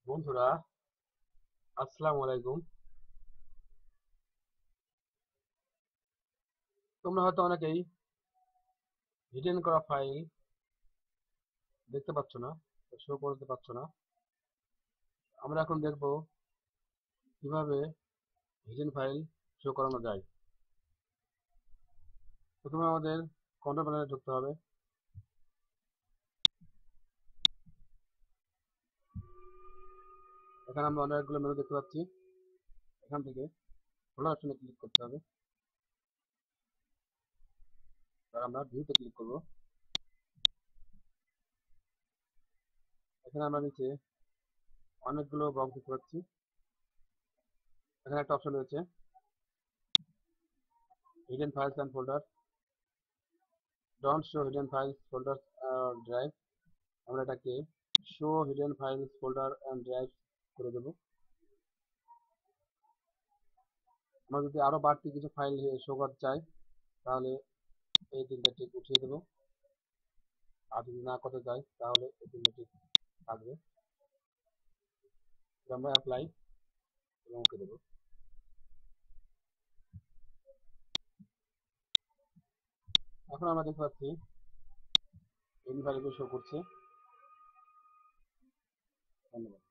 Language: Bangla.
বন্ধুরা, আসসালামু আলাইকুম। তোমরা হয়তো অনেকেই হিডেন করা ফাইল দেখতে পাচ্ছ না, শো করতে পারছো না। আমরা এখন দেখব কিভাবে হিডেন ফাইল শো করানো যায়। প্রথমে আমাদের কন্ট্রোল প্যানেলে ঢুকতে হবে। এখানে আমরা অনেকগুলো মেনু দেখতে পাচ্ছি। এখান থেকে ফোল্ডার অপশনে ক্লিক করতে হবে। আর আমরা ভিউতে ক্লিক করব। এখানে আমরা নিচে অনেকগুলো বক্স দেখতে পাচ্ছি। এখানে একটা অপশন রয়েছে hidden files and folder, don't show hidden files folder drive. আমরা এটাকে show hidden files folder and drive করে দেবো। আমরা যদি আরো বাড়তি কিছু ফাইল শো করতে চাই তাহলে এই তিনটা টিক উঠিয়ে দেবো। আর যদি না করতে চাই তাহলে এই তিনটা টিক থাকবে। আমরা অ্যাপ্লাই এবং ওকে দেবো। এখন আমরা দেখতে পাচ্ছি এই ফাইলগুলো শো করছে। ধন্যবাদ।